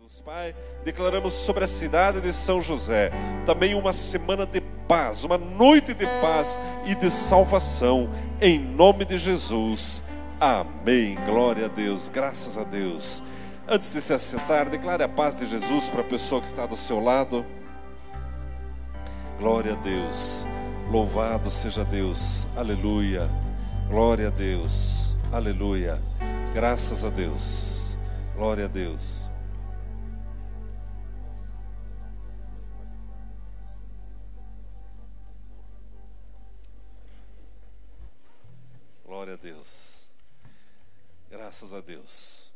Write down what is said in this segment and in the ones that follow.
Deus, Pai, declaramos sobre a cidade de São José também uma semana de paz, uma noite de paz e de salvação, em nome de Jesus. Amém. Glória a Deus, graças a Deus. Antes de se assentar, declare a paz de Jesus para a pessoa que está do seu lado. Glória a Deus, louvado seja Deus, aleluia. Glória a Deus, aleluia. Graças a Deus, glória a Deus. Glória a Deus, graças a Deus.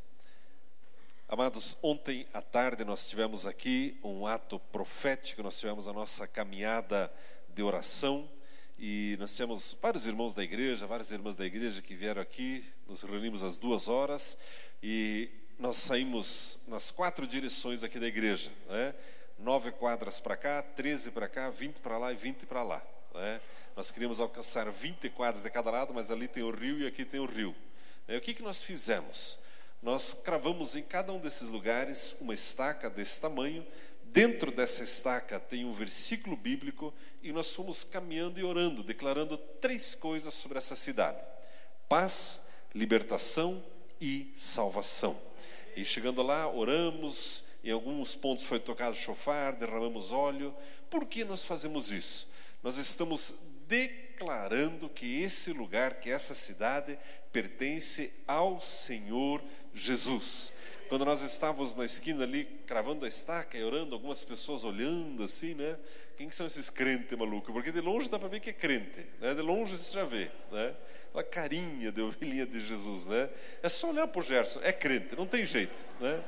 Amados, ontem à tarde nós tivemos aqui um ato profético, nós tivemos a nossa caminhada de oração e nós tivemos vários irmãos da igreja, várias irmãs da igreja que vieram aqui, nos reunimos às 2 horas e nós saímos nas 4 direções aqui da igreja, né? 9 quadras para cá, 13 para cá, 20 para lá e 20 para lá, né? Nós queríamos alcançar 20 quadras de cada lado, mas ali tem o rio e aqui tem o rio. O que nós fizemos? Nós cravamos em cada um desses lugares uma estaca desse tamanho. Dentro dessa estaca tem um versículo bíblico e nós fomos caminhando e orando, declarando 3 coisas sobre essa cidade: paz, libertação e salvação. E chegando lá, oramos, em alguns pontos foi tocado chofar, derramamos óleo. Por que nós fazemos isso? Nós estamos declarando que esse lugar, que essa cidade, pertence ao Senhor Jesus. Quando nós estávamos na esquina ali, cravando a estaca e orando, algumas pessoas olhando assim, né? Quem que são esses crentes malucos? Porque de longe dá para ver que é crente, né? De longe você já vê, né? Aquela carinha de ovelhinha de Jesus, né? É só olhar para o Gerson, é crente, não tem jeito, né?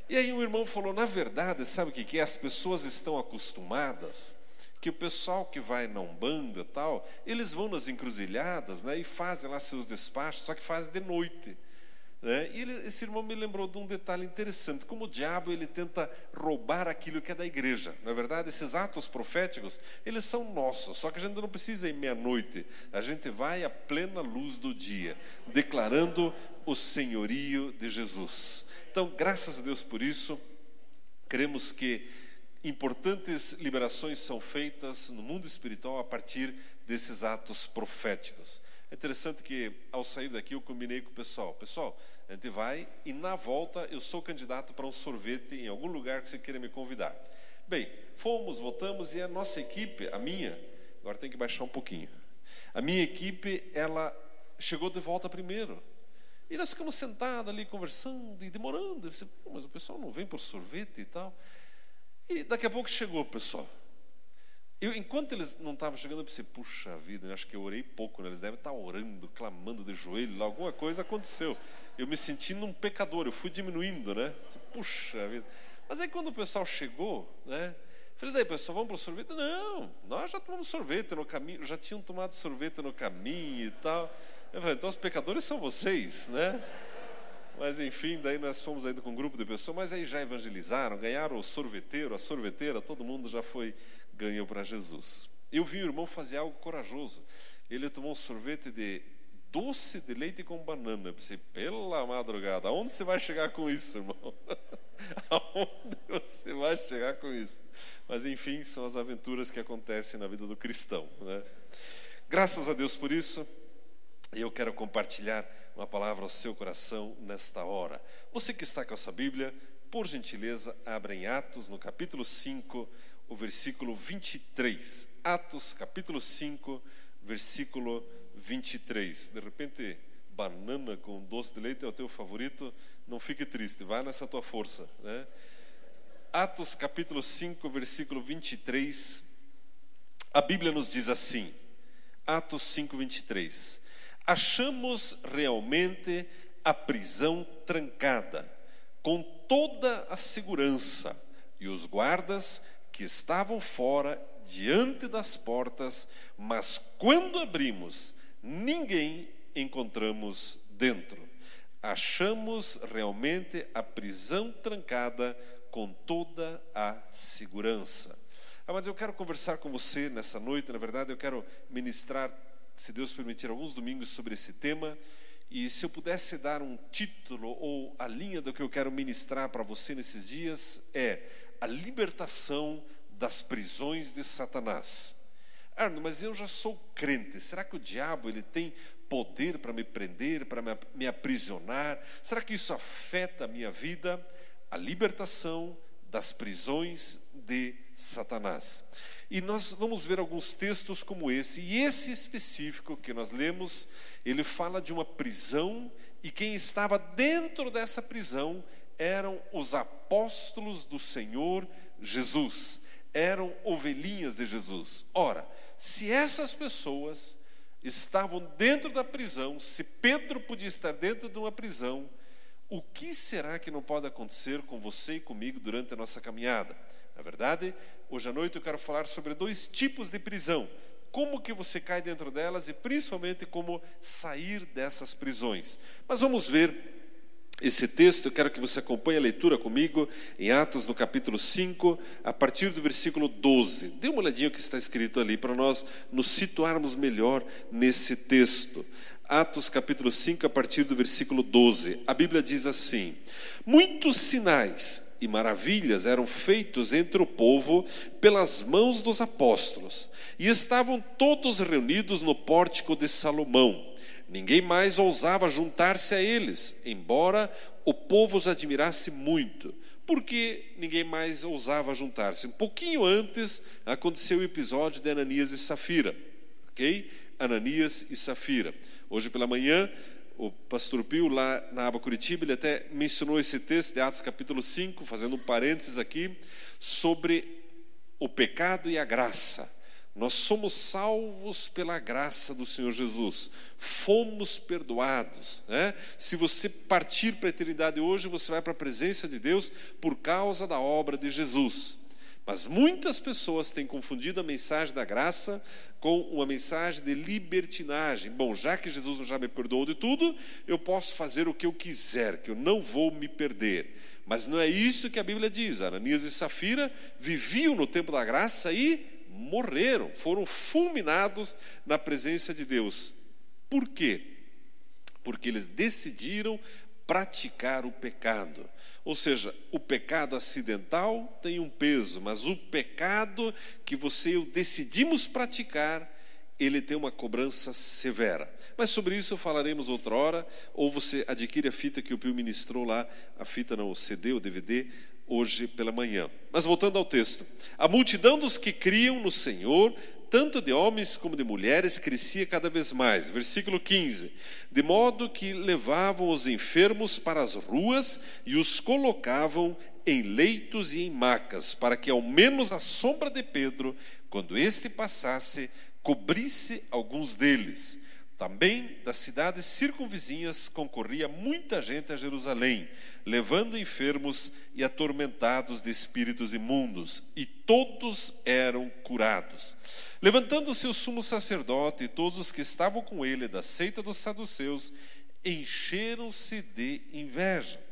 E aí um irmão falou, na verdade, sabe o que é? As pessoas estão acostumadas que o pessoal que vai na Umbanda e tal, eles vão nas encruzilhadas, né, e fazem lá seus despachos, só que fazem de noite, né? E esse irmão me lembrou de um detalhe interessante, como o diabo ele tenta roubar aquilo que é da igreja. Na verdade, esses atos proféticos, eles são nossos, só que a gente não precisa ir meia-noite, a gente vai à plena luz do dia, declarando o senhorio de Jesus. Então, graças a Deus por isso, queremos que importantes liberações são feitas no mundo espiritual a partir desses atos proféticos. É interessante que ao sair daqui eu combinei com o pessoal. Pessoal, a gente vai e na volta eu sou candidato para um sorvete em algum lugar que você queira me convidar. Bem, fomos, voltamos e a nossa equipe, a minha, agora tem que baixar um pouquinho. A minha equipe, ela chegou de volta primeiro. E nós ficamos sentados ali conversando e demorando. Eu disse, mas o pessoal não vem por sorvete e tal. E daqui a pouco chegou o pessoal. Enquanto eles não estavam chegando, eu pensei, puxa vida, acho que eu orei pouco, né? Eles devem estar orando, clamando de joelho, alguma coisa aconteceu. Eu me sentindo um pecador, eu fui diminuindo, né? Puxa vida. Mas aí quando o pessoal chegou, né? Falei, daí pessoal, vamos para o sorvete? Não, nós já tomamos sorvete no caminho, já tinham tomado sorvete no caminho e tal. Eu falei, então os pecadores são vocês, né? Mas enfim, daí nós fomos ainda com um grupo de pessoas, mas aí já evangelizaram, ganharam o sorveteiro, a sorveteira, todo mundo já ganhou para Jesus. Eu vi o irmão fazer algo corajoso. Ele tomou um sorvete de doce de leite com banana. Eu pensei, pela madrugada, aonde você vai chegar com isso, irmão? Aonde você vai chegar com isso? Mas enfim, são as aventuras que acontecem na vida do cristão, né? Graças a Deus por isso. Eu quero compartilhar uma palavra ao seu coração nesta hora. Você que está com a sua Bíblia, por gentileza, abra em Atos, no capítulo 5, o versículo 23. Atos, capítulo 5, versículo 23. De repente, banana com doce de leite é o teu favorito, não fique triste, vai nessa tua força, né? Atos, capítulo 5, versículo 23. A Bíblia nos diz assim, Atos 5, 23. Achamos realmente a prisão trancada, com toda a segurança, e os guardas que estavam fora, diante das portas, mas quando abrimos, ninguém encontramos dentro. Achamos realmente a prisão trancada, com toda a segurança. Mas eu quero conversar com você nessa noite, na verdade eu quero ministrar, se Deus permitir, alguns domingos sobre esse tema, E se eu pudesse dar um título ou a linha do que eu quero ministrar para você nesses dias, é a libertação das prisões de Satanás. Arno, mas eu já sou crente, será que o diabo ele tem poder para me prender, para me aprisionar? Será que isso afeta a minha vida? A libertação das prisões de Satanás. E nós vamos ver alguns textos como esse, e esse específico que nós lemos, ele fala de uma prisão, e quem estava dentro dessa prisão eram os apóstolos do Senhor Jesus, eram ovelhinhas de Jesus. Ora, se essas pessoas estavam dentro da prisão, se Pedro podia estar dentro de uma prisão, o que será que não pode acontecer com você e comigo durante a nossa caminhada? Na verdade, hoje à noite eu quero falar sobre 2 tipos de prisão. Como que você cai dentro delas e principalmente como sair dessas prisões. Mas vamos ver esse texto. Eu quero que você acompanhe a leitura comigo em Atos no capítulo 5, a partir do versículo 12. Dê uma olhadinha o que está escrito ali para nós nos situarmos melhor nesse texto. Atos capítulo 5, a partir do versículo 12. A Bíblia diz assim: muitos sinais e maravilhas eram feitos entre o povo pelas mãos dos apóstolos, e estavam todos reunidos no pórtico de Salomão. Ninguém mais ousava juntar-se a eles, embora o povo os admirasse muito. Por que ninguém mais ousava juntar-se? Um pouquinho antes aconteceu o episódio de Ananias e Safira, ok? Ananias e Safira. Hoje pela manhã, o pastor Pio, lá na aba Curitiba, ele até mencionou esse texto de Atos capítulo 5, fazendo um parênteses aqui, sobre o pecado e a graça. Nós somos salvos pela graça do Senhor Jesus, fomos perdoados, né? Se você partir para a eternidade hoje, você vai para a presença de Deus por causa da obra de Jesus. Mas muitas pessoas têm confundido a mensagem da graça com uma mensagem de libertinagem. Bom, já que Jesus já me perdoou de tudo, eu posso fazer o que eu quiser, que eu não vou me perder. Mas não é isso que a Bíblia diz. Ananias e Safira viviam no tempo da graça e morreram, foram fulminados na presença de Deus. Por quê? Porque eles decidiram praticar o pecado. Ou seja, o pecado acidental tem um peso, mas o pecado que você e eu decidimos praticar, ele tem uma cobrança severa. Mas sobre isso falaremos outra hora, ou você adquire a fita que o Pio ministrou lá, a fita não, o CD, o DVD, hoje pela manhã. Mas voltando ao texto, a multidão dos que criam no Senhor, tanto de homens como de mulheres, crescia cada vez mais. Versículo 15. De modo que levavam os enfermos para as ruas e os colocavam em leitos e em macas, para que ao menos a sombra de Pedro, quando este passasse, cobrisse alguns deles. Também das cidades circunvizinhas concorria muita gente a Jerusalém, levando enfermos e atormentados de espíritos imundos, e todos eram curados. Levantando-se o sumo sacerdote e todos os que estavam com ele da seita dos saduceus, encheram-se de inveja.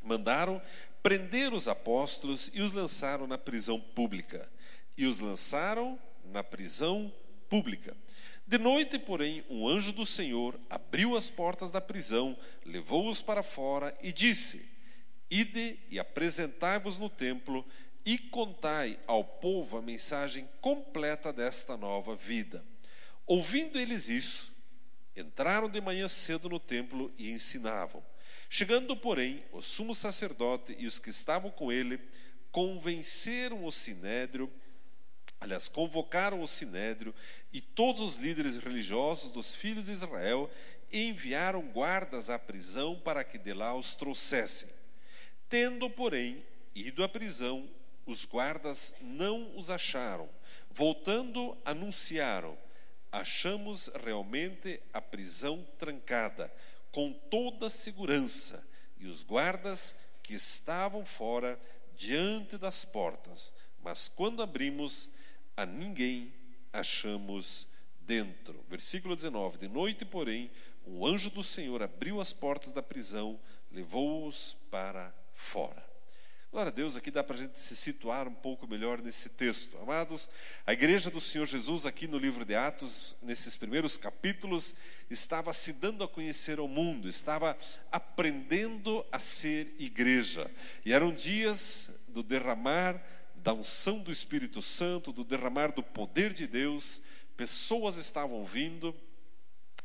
Mandaram prender os apóstolos e os lançaram na prisão pública. De noite, porém, um anjo do Senhor abriu as portas da prisão, levou-os para fora e disse: Ide e apresentai-vos no templo e contai ao povo a mensagem completa desta nova vida. Ouvindo eles isso, entraram de manhã cedo no templo e ensinavam. Chegando, porém, o sumo sacerdote e os que estavam com ele convocaram o sinédrio e todos os líderes religiosos dos filhos de Israel, e enviaram guardas à prisão para que de lá os trouxessem. Tendo, porém, ido à prisão, os guardas não os acharam. Voltando, anunciaram: achamos realmente a prisão trancada, com toda a segurança, e os guardas que estavam fora diante das portas. Mas quando abrimos, a ninguém achamos dentro. Versículo 19. De noite, porém, um anjo do Senhor abriu as portas da prisão, levou-os para fora. Glória a Deus, aqui dá para a gente se situar um pouco melhor nesse texto. Amados, a igreja do Senhor Jesus aqui no livro de Atos, nesses primeiros capítulos, estava se dando a conhecer ao mundo, estava aprendendo a ser igreja. E eram dias do derramar da unção do Espírito Santo, do derramar do poder de Deus. Pessoas estavam vindo.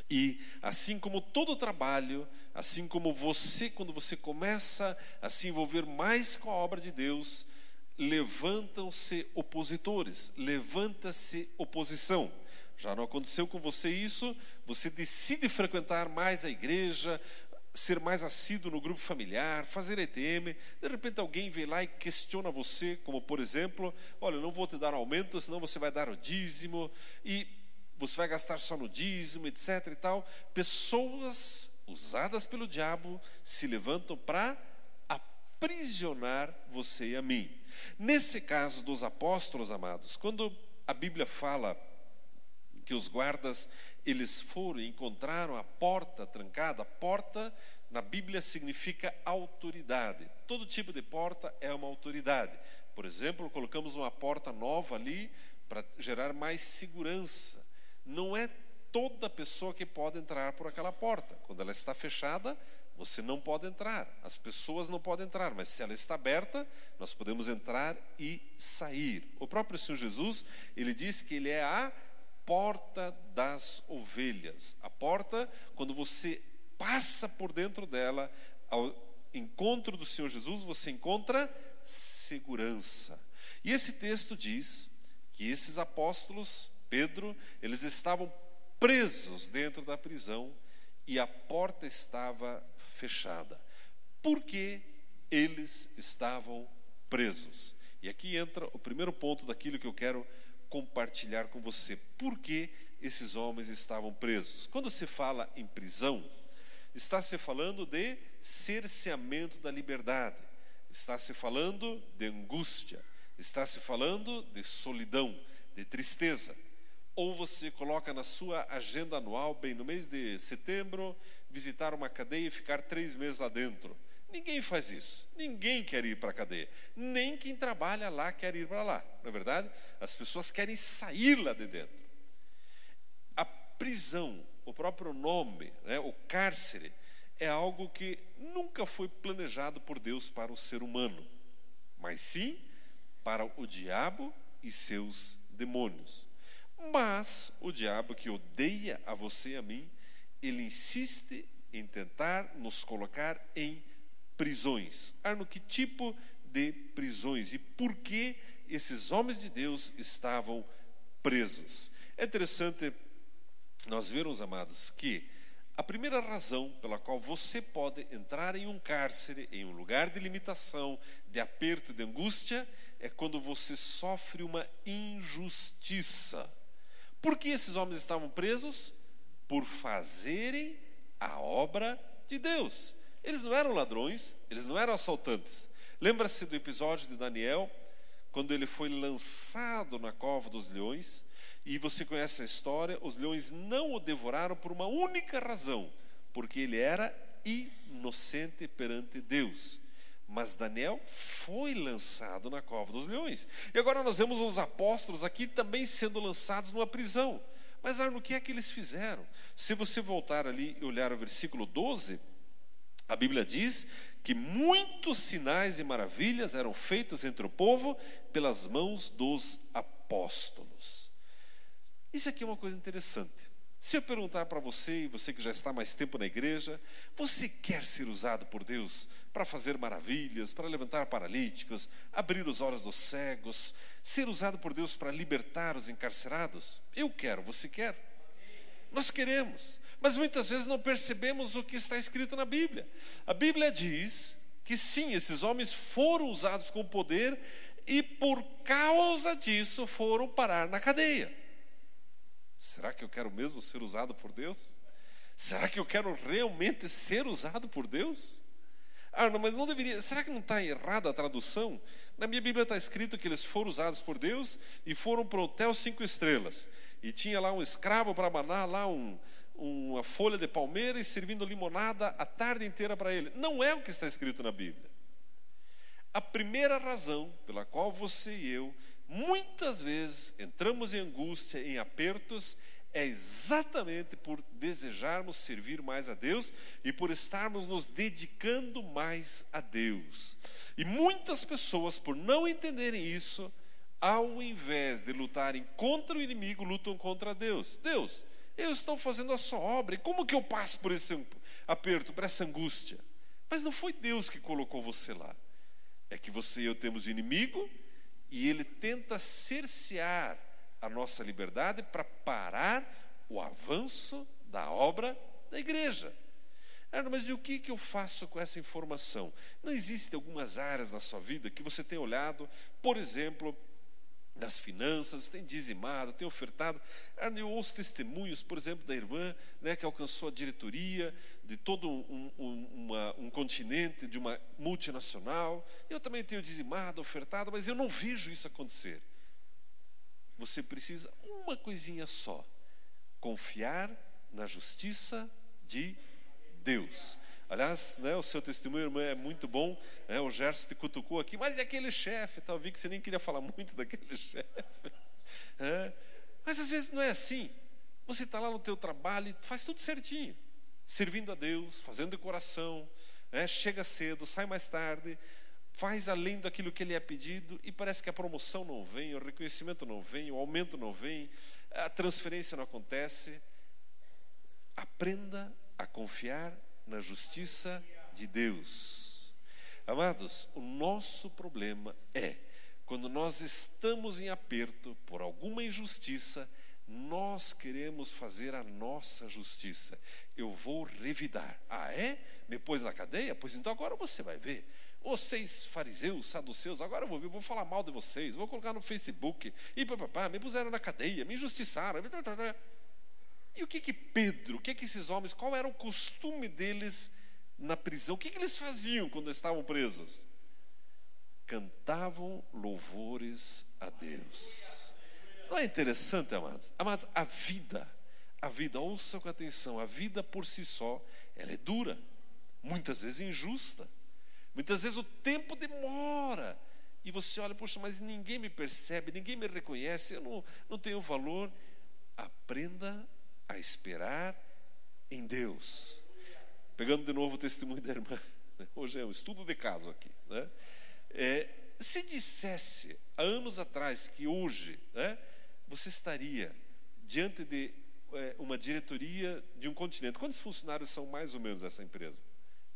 E assim como todo trabalho, assim como você, quando você começa a se envolver mais com a obra de Deus, levantam-se opositores, levanta-se oposição. Já não aconteceu com você isso? Você decide frequentar mais a igreja, ser mais assíduo no grupo familiar, fazer ETM, de repente alguém vem lá e questiona você, como por exemplo, olha, eu não vou te dar aumento, senão você vai dar o dízimo, e você vai gastar só no dízimo, etc. e tal. Pessoas usadas pelo diabo se levantam para aprisionar você e a mim. Nesse caso dos apóstolos, amados, quando a Bíblia fala que os guardas, eles foram e encontraram a porta trancada, a porta na Bíblia significa autoridade. Todo tipo de porta é uma autoridade. Por exemplo, colocamos uma porta nova ali para gerar mais segurança. Não é toda pessoa que pode entrar por aquela porta. Quando ela está fechada, você não pode entrar. As pessoas não podem entrar, mas se ela está aberta, nós podemos entrar e sair. O próprio Senhor Jesus, ele diz que ele é a porta das ovelhas. A porta, quando você passa por dentro dela, ao encontro do Senhor Jesus, você encontra segurança. E esse texto diz que esses apóstolos, Pedro, eles estavam presos dentro da prisão e a porta estava fechada. Por que eles estavam presos? E aqui entra o primeiro ponto daquilo que eu quero compartilhar com você. Por que esses homens estavam presos? Quando se fala em prisão, está se falando de cerceamento da liberdade, está se falando de angústia, está se falando de solidão, de tristeza. Ou você coloca na sua agenda anual, bem, no mês de setembro, visitar uma cadeia e ficar 3 meses lá dentro. Ninguém faz isso. Ninguém quer ir para a cadeia. Nem quem trabalha lá quer ir para lá. Não é verdade? As pessoas querem sair lá de dentro. A prisão, o próprio nome, né, o cárcere, é algo que nunca foi planejado por Deus para o ser humano, mas sim para o diabo e seus demônios. Mas o diabo, que odeia a você e a mim, ele insiste em tentar nos colocar em prisões. Arno, que tipo de prisões? E por que esses homens de Deus estavam presos? É interessante nós vermos, amados, que a primeira razão pela qual você pode entrar em um cárcere, em um lugar de limitação, de aperto, de angústia, é quando você sofre uma injustiça. Por que esses homens estavam presos? Por fazerem a obra de Deus. Eles não eram ladrões, eles não eram assaltantes. Lembra-se do episódio de Daniel, quando ele foi lançado na cova dos leões, e você conhece a história, os leões não o devoraram por uma única razão, porque ele era inocente perante Deus. Mas Daniel foi lançado na cova dos leões. E agora nós vemos os apóstolos aqui também sendo lançados numa prisão. Mas Arno, o que é que eles fizeram? Se você voltar ali e olhar o versículo 12, a Bíblia diz que muitos sinais e maravilhas eram feitos entre o povo pelas mãos dos apóstolos. Isso aqui é uma coisa interessante. Se eu perguntar para você, e você que já está mais tempo na igreja, você quer ser usado por Deus para fazer maravilhas, para levantar paralíticos, abrir os olhos dos cegos, ser usado por Deus para libertar os encarcerados? Eu quero, você quer? Nós queremos, mas muitas vezes não percebemos o que está escrito na Bíblia. A Bíblia diz que sim, esses homens foram usados com poder e por causa disso foram parar na cadeia. Será que eu quero mesmo ser usado por Deus? Será que eu quero realmente ser usado por Deus? Ah, não, mas não deveria. Será que não está errada a tradução? Na minha Bíblia está escrito que eles foram usados por Deus e foram para o hotel 5 estrelas. E tinha lá um escravo para manar lá uma folha de palmeira e servindo limonada a tarde inteira para ele. Não é o que está escrito na Bíblia. a primeira razão pela qual você e eu, muitas vezes, entramos em angústia, em apertos, é exatamente por desejarmos servir mais a Deus e por estarmos nos dedicando mais a Deus. E muitas pessoas, por não entenderem isso, ao invés de lutarem contra o inimigo, lutam contra Deus. Deus, eu estou fazendo a sua obra, e como que eu passo por esse aperto, por essa angústia? Mas não foi Deus que colocou você lá. É que você e eu temos inimigo, e ele tenta cercear a nossa liberdade para parar o avanço da obra da igreja. Mas e o que eu faço com essa informação? Não existem algumas áreas na sua vida que você tem olhado, por exemplo, das finanças, tem dizimado, tem ofertado. Eu ouço testemunhos, por exemplo, da irmã, né, que alcançou a diretoria de todo um continente, de uma multinacional. Eu também tenho dizimado, ofertado, mas eu não vejo isso acontecer. Você precisa uma coisinha só: confiar na justiça de Deus. Aliás, né, o seu testemunho, irmã, é muito bom, né? O Gerson te cutucou aqui, mas e aquele chefe? Eu vi que você nem queria falar muito daquele chefe. Mas às vezes não é assim. Você está lá no teu trabalho e faz tudo certinho, servindo a Deus, fazendo de coração, né? Chega cedo, sai mais tarde, faz além daquilo que ele é pedido, e parece que a promoção não vem, o reconhecimento não vem, o aumento não vem, a transferência não acontece. Aprenda a confiar na justiça de Deus. Amados, o nosso problema é, quando nós estamos em aperto por alguma injustiça, nós queremos fazer a nossa justiça. Eu vou revidar. Ah, é? Me pôs na cadeia? Pois então agora você vai ver. Vocês fariseus, saduceus, agora eu vou ver, vou falar mal de vocês, vou colocar no Facebook, e me puseram na cadeia, me injustiçaram. E o que Pedro, o que esses homens, qual era o costume deles na prisão? O que eles faziam quando estavam presos? Cantavam louvores a Deus. Não é interessante, amados? Amados, a vida, ouça com atenção, a vida por si só, ela é dura, muitas vezes injusta, muitas vezes o tempo demora, e você olha, poxa, mas ninguém me percebe, ninguém me reconhece, eu não tenho valor. Aprenda a esperar em Deus. Pegando de novo o testemunho da irmã, hoje é um estudo de caso aqui, né? Se dissesse há anos atrás que hoje, né, você estaria diante de uma diretoria de um continente, quantos funcionários são mais ou menos essa empresa?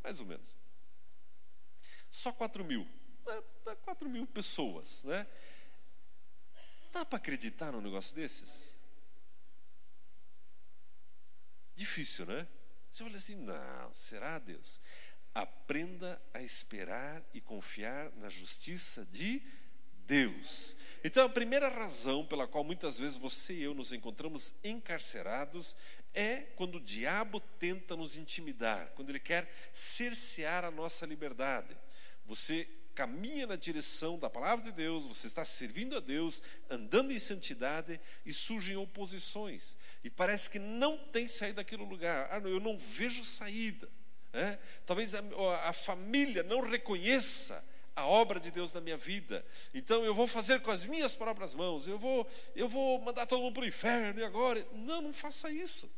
Mais ou menos só 4.000, 4.000 pessoas, né? Dá para acreditar num negócio desses? Difícil, né? Você olha assim, não, será, Deus? Aprenda a esperar e confiar na justiça de Deus. Então, a primeira razão pela qual muitas vezes você e eu nos encontramos encarcerados é quando o diabo tenta nos intimidar, quando ele quer cercear a nossa liberdade. Você caminha na direção da palavra de Deus, você está servindo a Deus, andando em santidade, e surgem oposições. E parece que não tem saída daquele lugar. Eu não vejo saída. Talvez a família não reconheça a obra de Deus na minha vida. Então eu vou fazer com as minhas próprias mãos. Eu vou mandar todo mundo para o inferno e agora. Não faça isso.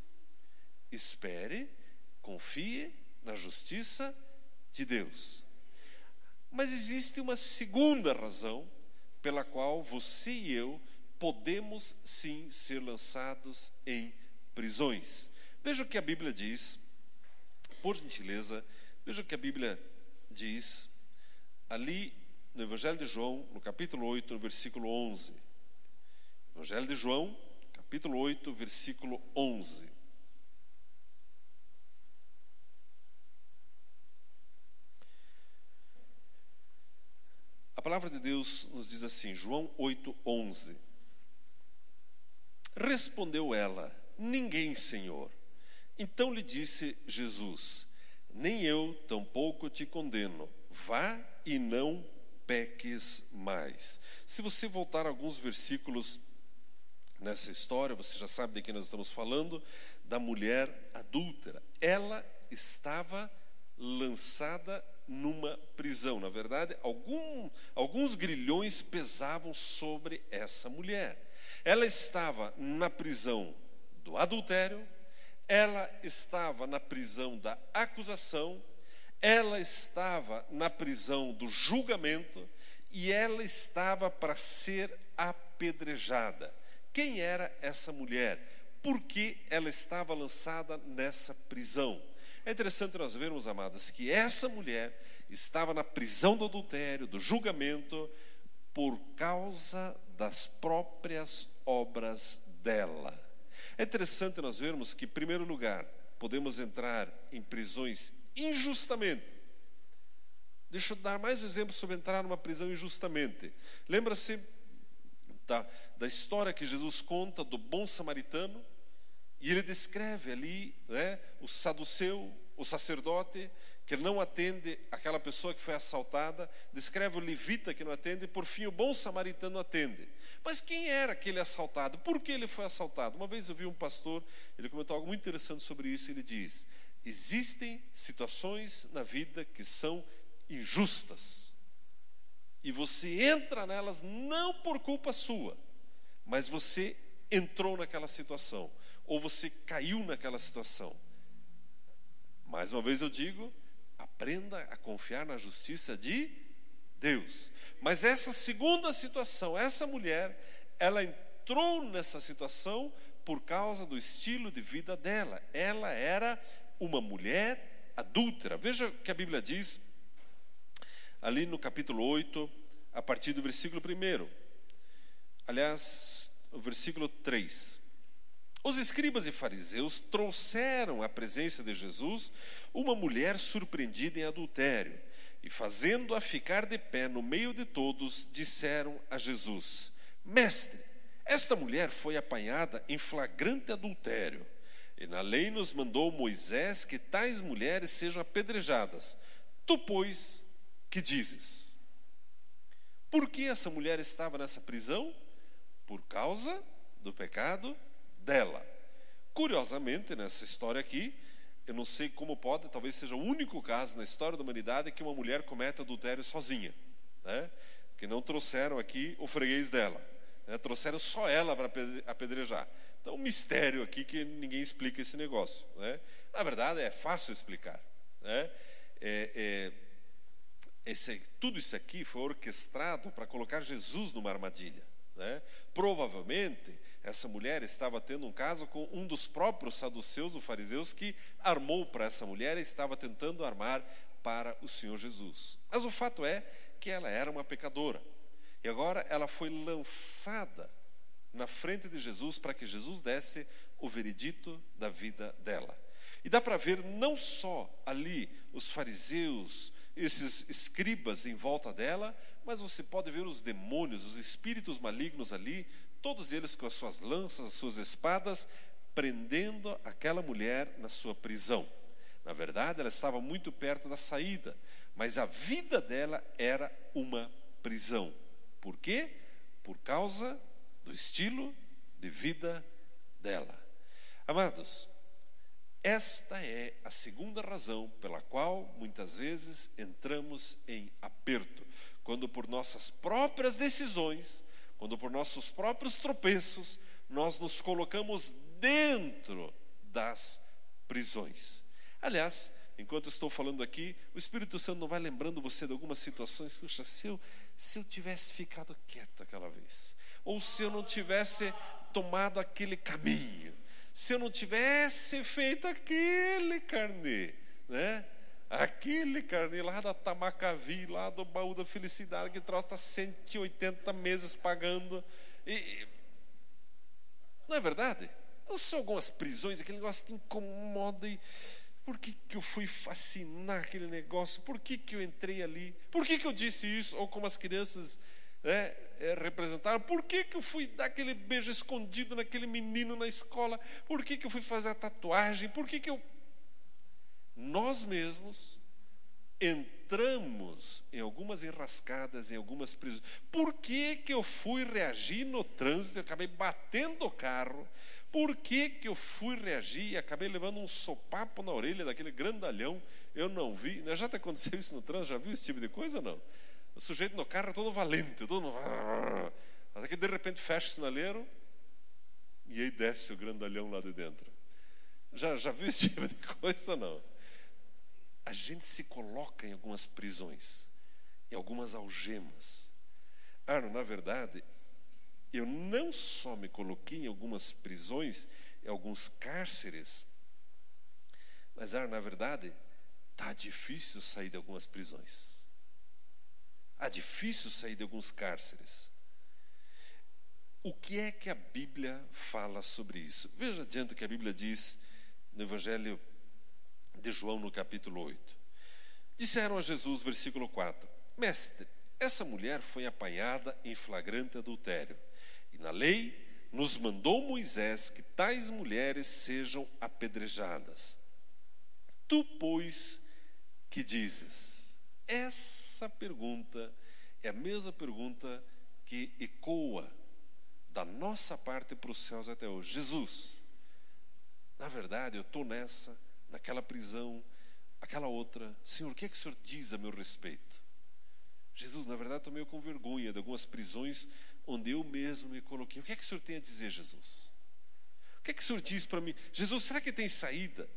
Espere, confie na justiça de Deus. Mas existe uma segunda razão pela qual você e eu podemos sim ser lançados em prisões. Veja o que a Bíblia diz, por gentileza, veja o que a Bíblia diz ali no Evangelho de João, no capítulo 8, no versículo 11. Evangelho de João, capítulo 8, versículo 11. A palavra de Deus nos diz assim, João 8, 11. Respondeu ela, ninguém, Senhor. Então lhe disse Jesus, nem eu tampouco te condeno. Vá e não peques mais. Se você voltar alguns versículos nessa história, você já sabe de quem nós estamos falando, da mulher adúltera. Ela estava lançada numa prisão. Na verdade, alguns grilhões pesavam sobre essa mulher. Ela estava na prisão do adultério, ela estava na prisão da acusação, ela estava na prisão do julgamento e ela estava para ser apedrejada. Quem era essa mulher? Por que ela estava lançada nessa prisão? É interessante nós vermos, amados, que essa mulher estava na prisão do adultério, do julgamento, por causa das próprias obras dela. É interessante nós vermos que, em primeiro lugar, podemos entrar em prisões injustamente. Deixa eu dar mais um exemplo sobre entrar numa prisão injustamente. Lembra-se da história que Jesus conta do bom samaritano? E ele descreve ali, né, o saduceu, o sacerdote, que não atende aquela pessoa que foi assaltada, descreve o levita que não atende, e por fim o bom samaritano atende. Mas quem era aquele assaltado? Por que ele foi assaltado? Uma vez eu vi um pastor, ele comentou algo muito interessante sobre isso, ele diz: existem situações na vida que são injustas, e você entra nelas não por culpa sua, mas você entrou naquela situação, ou você caiu naquela situação. Mais uma vez eu digo, aprenda a confiar na justiça de Deus. Mas essa segunda situação, essa mulher, ela entrou nessa situação por causa do estilo de vida dela. Ela era uma mulher adúltera. Veja o que a Bíblia diz ali no capítulo 8, a partir do versículo 1. Aliás, o versículo 3. Os escribas e fariseus trouxeram à presença de Jesus uma mulher surpreendida em adultério, e fazendo-a ficar de pé no meio de todos, disseram a Jesus: Mestre, esta mulher foi apanhada em flagrante adultério, e na lei nos mandou Moisés que tais mulheres sejam apedrejadas. Tu, pois, que dizes? Por que essa mulher estava nessa prisão? Por causa do pecado dela. Curiosamente, nessa história aqui, eu não sei como pode, talvez seja o único caso na história da humanidade que uma mulher comete adultério sozinha, né? Que não trouxeram aqui o freguês dela, né? Trouxeram só ela para apedrejar. Então, um mistério aqui que ninguém explica esse negócio, né? Na verdade, é fácil explicar, né? Tudo isso aqui foi orquestrado para colocar Jesus numa armadilha, né? Provavelmente essa mulher estava tendo um caso com um dos próprios saduceus, os fariseus, que armou para essa mulher e estava tentando armar para o Senhor Jesus. Mas o fato é que ela era uma pecadora, e agora ela foi lançada na frente de Jesus para que Jesus desse o veredito da vida dela. E dá para ver não só ali os fariseus, esses escribas em volta dela, mas você pode ver os demônios, os espíritos malignos ali, todos eles com as suas lanças, as suas espadas, prendendo aquela mulher na sua prisão. Na verdade, ela estava muito perto da saída, mas a vida dela era uma prisão. Por quê? Por causa do estilo de vida dela. Amados, esta é a segunda razão pela qual muitas vezes entramos em aperto. Quando por nossas próprias decisões, quando por nossos próprios tropeços, nós nos colocamos dentro das prisões. Aliás, enquanto estou falando aqui, o Espírito Santo não vai lembrando você de algumas situações. Puxa, se eu tivesse ficado quieto aquela vez, ou se eu não tivesse tomado aquele caminho, se eu não tivesse feito aquele carnê, né? Aquele carnê lá da Tamacavi, lá do Baú da Felicidade, que troço está 180 meses pagando. Não é verdade? Não são algumas prisões, aquele negócio te incomoda. E por que eu fui fascinar aquele negócio? Por que eu entrei ali? Por que eu disse isso? Ou como as crianças, né, representaram, por que eu fui dar aquele beijo escondido naquele menino na escola? Por que eu fui fazer a tatuagem? Por que eu... Nós mesmos entramos em algumas enrascadas, em algumas prisões. Por que eu fui reagir no trânsito? Eu acabei batendo o carro. Por que eu fui reagir e acabei levando um sopapo na orelha daquele grandalhão? Eu não vi. Já te aconteceu isso no trânsito? Já viu esse tipo de coisa, não? O sujeito no carro é todo valente, todo... Até que de repente fecha o sinaleiro e aí desce o grandalhão lá de dentro. Já viu esse tipo de coisa, não? A gente se coloca em algumas prisões, em algumas algemas. Na verdade, eu não só me coloquei em algumas prisões, em alguns cárceres, mas, na verdade, está difícil sair de algumas prisões. Está difícil sair de alguns cárceres. O que é que a Bíblia fala sobre isso? Veja adiante o que a Bíblia diz no Evangelho de João, no capítulo 8. Disseram a Jesus, versículo 4, Mestre, essa mulher foi apanhada em flagrante adultério. E na lei nos mandou Moisés que tais mulheres sejam apedrejadas. Tu, pois, que dizes? Essa pergunta é a mesma pergunta que ecoa da nossa parte para os céus até hoje. Jesus, na verdade eu estou naquela prisão, aquela outra. Senhor, o que é que o Senhor diz a meu respeito? Jesus, na verdade estou meio com vergonha de algumas prisões onde eu mesmo me coloquei. O que é que o Senhor tem a dizer, Jesus? O que é que o Senhor diz para mim? Jesus, será que tem saída?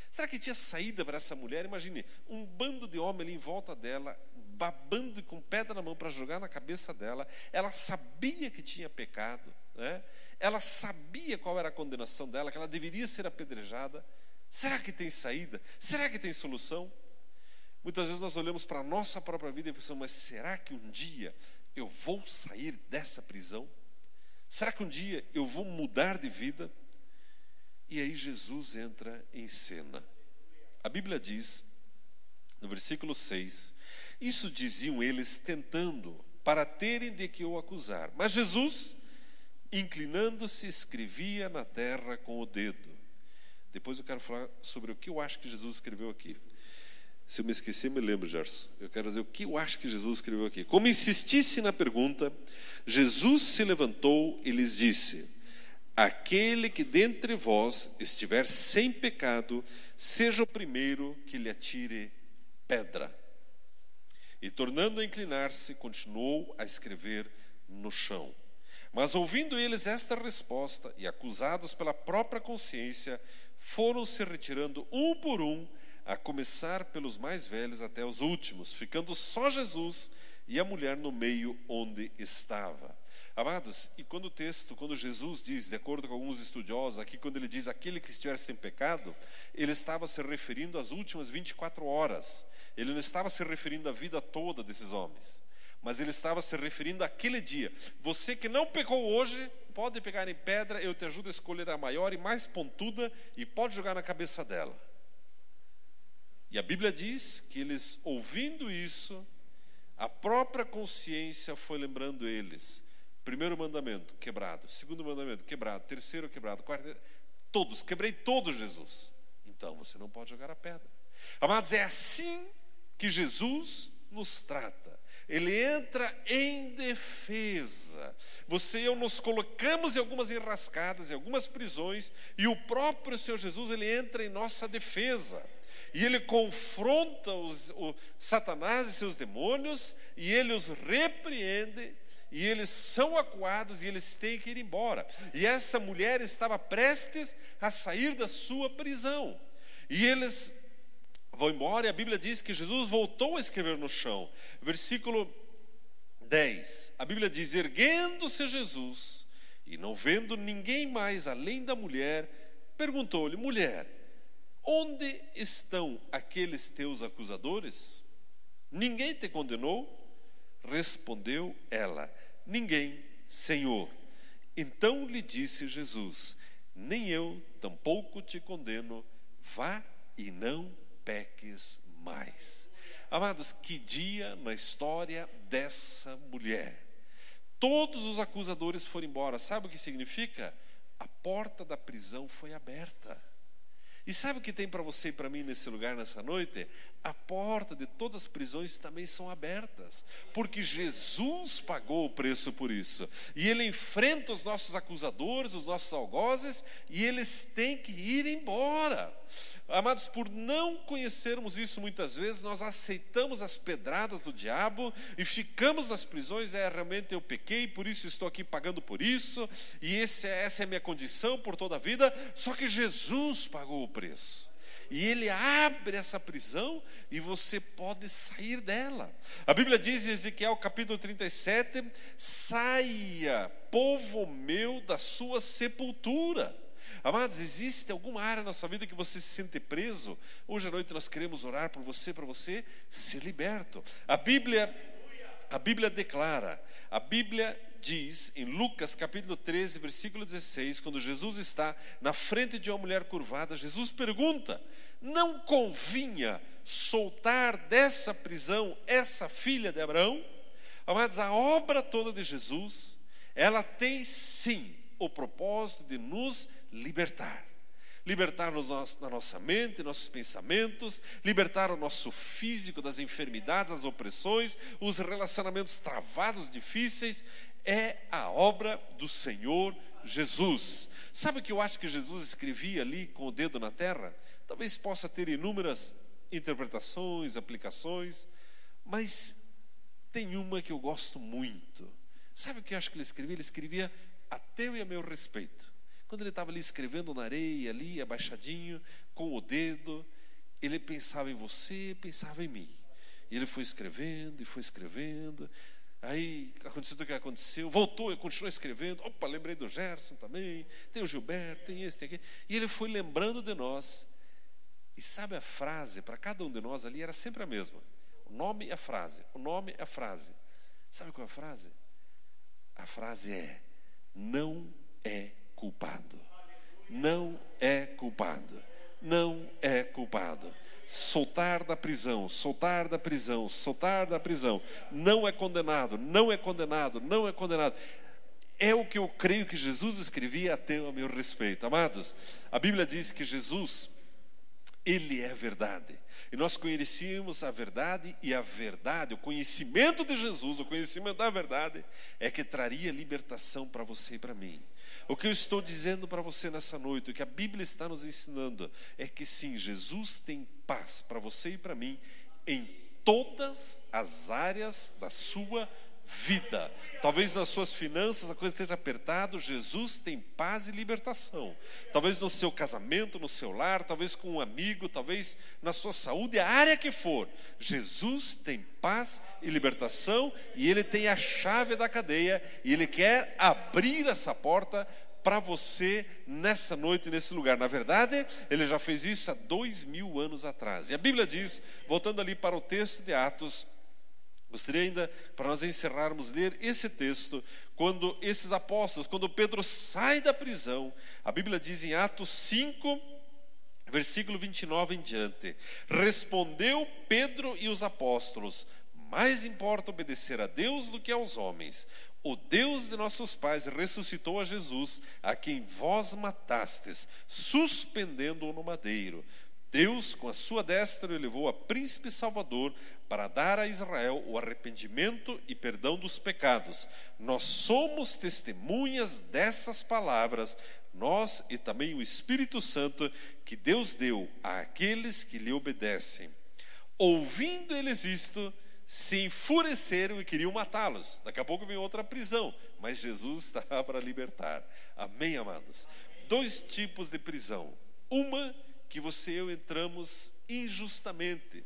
Será que tinha saída para essa mulher? Imagine, um bando de homens ali em volta dela, babando e com pedra na mão para jogar na cabeça dela. Ela sabia que tinha pecado, né? Ela sabia qual era a condenação dela, que ela deveria ser apedrejada. Será que tem saída? Será que tem solução? Muitas vezes nós olhamos para a nossa própria vida e pensamos, mas será que um dia eu vou sair dessa prisão? Será que um dia eu vou mudar de vida? E aí Jesus entra em cena. A Bíblia diz, no versículo 6, isso diziam eles tentando, para terem de que o acusar. Mas Jesus, inclinando-se, escrevia na terra com o dedo. Depois eu quero falar sobre o que eu acho que Jesus escreveu aqui. Se eu me esquecer, me lembro, Gerson. Eu quero dizer o que eu acho que Jesus escreveu aqui. Como insistisse na pergunta, Jesus se levantou e lhes disse, aquele que dentre vós estiver sem pecado, seja o primeiro que lhe atire pedra. E tornando a inclinar-se, continuou a escrever no chão. Mas ouvindo eles esta resposta, e acusados pela própria consciência, foram se retirando um por um, a começar pelos mais velhos até os últimos, ficando só Jesus e a mulher no meio onde estava. Amados, e quando Jesus diz, de acordo com alguns estudiosos, aqui quando ele diz aquele que estiver sem pecado, ele estava se referindo às últimas 24 horas. Ele não estava se referindo à vida toda desses homens, mas ele estava se referindo àquele dia. Você que não pecou hoje, pode pegar em pedra, eu te ajudo a escolher a maior e mais pontuda e pode jogar na cabeça dela. E a Bíblia diz que eles, ouvindo isso, a própria consciência foi lembrando eles. Primeiro mandamento, quebrado. Segundo mandamento, quebrado. Terceiro, quebrado. Quarto, todos. Quebrei todos, Jesus. Então, você não pode jogar a pedra. Amados, é assim que Jesus nos trata. Ele entra em defesa. Você e eu nos colocamos em algumas enrascadas, em algumas prisões, e o próprio Senhor Jesus, ele entra em nossa defesa. E ele confronta o Satanás e seus demônios, e ele os repreende, e eles são acuados, e eles têm que ir embora. E essa mulher estava prestes a sair da sua prisão. E eles vão embora, e a Bíblia diz que Jesus voltou a escrever no chão. Versículo 10, a Bíblia diz, erguendo-se Jesus, e não vendo ninguém mais além da mulher, perguntou-lhe, mulher, onde estão aqueles teus acusadores? Ninguém te condenou? Respondeu ela, ninguém, Senhor. Então lhe disse Jesus, nem eu tampouco te condeno, vá e não peques mais. Amados, que dia na história dessa mulher. Todos os acusadores foram embora. Sabe o que significa? A porta da prisão foi aberta. E sabe o que tem para você e para mim nesse lugar, nessa noite? a porta de todas as prisões também são abertas, porque Jesus pagou o preço por isso, e Ele enfrenta os nossos acusadores, os nossos algozes, e eles têm que ir embora. Amados, por não conhecermos isso muitas vezes, nós aceitamos as pedradas do diabo e ficamos nas prisões. Realmente eu pequei, por isso estou aqui pagando por isso, e essa é a minha condição por toda a vida. Só que Jesus pagou o preço, e Ele abre essa prisão e você pode sair dela. A Bíblia diz em Ezequiel capítulo 37, saia, povo meu, da sua sepultura. Amados, existe alguma área na sua vida que você se sente preso? Hoje à noite nós queremos orar por você, para você ser liberto. A Bíblia declara, a Bíblia diz em Lucas capítulo 13, versículo 16, quando Jesus está na frente de uma mulher curvada, Jesus pergunta: não convinha soltar dessa prisão essa filha de Abraão? Amados, a obra toda de Jesus, ela tem sim o propósito de nos libertar. Libertar na nossa mente, nossos pensamentos, libertar o nosso físico das enfermidades, das opressões, os relacionamentos travados, difíceis. É a obra do Senhor Jesus. Sabe o que eu acho que Jesus escrevia ali com o dedo na terra? Talvez possa ter inúmeras interpretações, aplicações, mas tem uma que eu gosto muito. Sabe o que eu acho que ele escrevia? Ele escrevia a teu e a meu respeito. Quando ele estava ali escrevendo na areia, ali abaixadinho, com o dedo, ele pensava em você, pensava em mim. E ele foi escrevendo e foi escrevendo. Aí aconteceu o que aconteceu, voltou e continuou escrevendo. Opa, lembrei do Gerson também, tem o Gilberto, tem esse, tem aquele. E ele foi lembrando de nós. E sabe, a frase para cada um de nós ali era sempre a mesma: o nome e a frase, o nome e a frase. Sabe qual é a frase? A frase é: não é culpado. Não é culpado. Não é culpado. Soltar da prisão, soltar da prisão, soltar da prisão. Não é condenado, não é condenado, não é condenado. É o que eu creio que Jesus escrevia até a meu respeito. Amados, a Bíblia diz que Jesus, Ele é a verdade. E nós conhecíamos a verdade, e a verdade, o conhecimento de Jesus, o conhecimento da verdade, é que traria libertação para você e para mim. O que eu estou dizendo para você nessa noite, o que a Bíblia está nos ensinando, é que sim, Jesus tem paz para você e para mim em todas as áreas da sua vida. Talvez nas suas finanças a coisa esteja apertada, Jesus tem paz e libertação. Talvez no seu casamento, no seu lar, talvez com um amigo, talvez na sua saúde, a área que for, Jesus tem paz e libertação, e Ele tem a chave da cadeia, e Ele quer abrir essa porta para você nessa noite, nesse lugar. Na verdade, Ele já fez isso há 2000 anos atrás. E a Bíblia diz, voltando ali para o texto de Atos, gostaria ainda, para nós encerrarmos, ler esse texto, quando esses apóstolos, quando Pedro sai da prisão, a Bíblia diz em Atos 5, versículo 29 em diante: respondeu Pedro e os apóstolos: mais importa obedecer a Deus do que aos homens. O Deus de nossos pais ressuscitou a Jesus, a quem vós matastes, suspendendo-o no madeiro. Deus, com a sua destra, o elevou a príncipe salvador para dar a Israel o arrependimento e perdão dos pecados. Nós somos testemunhas dessas palavras, nós e também o Espírito Santo que Deus deu àqueles que lhe obedecem. Ouvindo eles isto, se enfureceram e queriam matá-los. Daqui a pouco vem outra prisão, mas Jesus estava para libertar. Amém, amados? 2 tipos de prisão. Uma que você e eu entramos injustamente,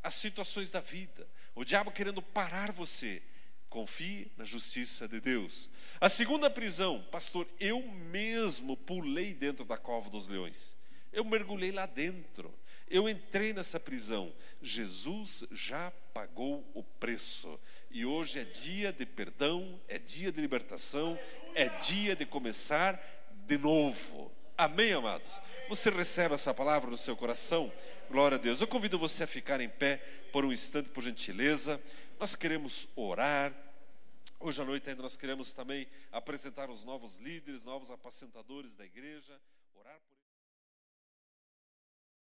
as situações da vida, o diabo querendo parar você. Confie na justiça de Deus. A segunda prisão: pastor, eu mesmo pulei dentro da cova dos leões, eu mergulhei lá dentro, eu entrei nessa prisão. Jesus já pagou o preço, e hoje é dia de perdão, é dia de libertação, é dia de começar de novo. Amém, amados? Você recebe essa palavra no seu coração? Glória a Deus. Eu convido você a ficar em pé por um instante, por gentileza. Nós queremos orar. Hoje à noite ainda nós queremos também apresentar os novos líderes, novos apacentadores da igreja. Orar por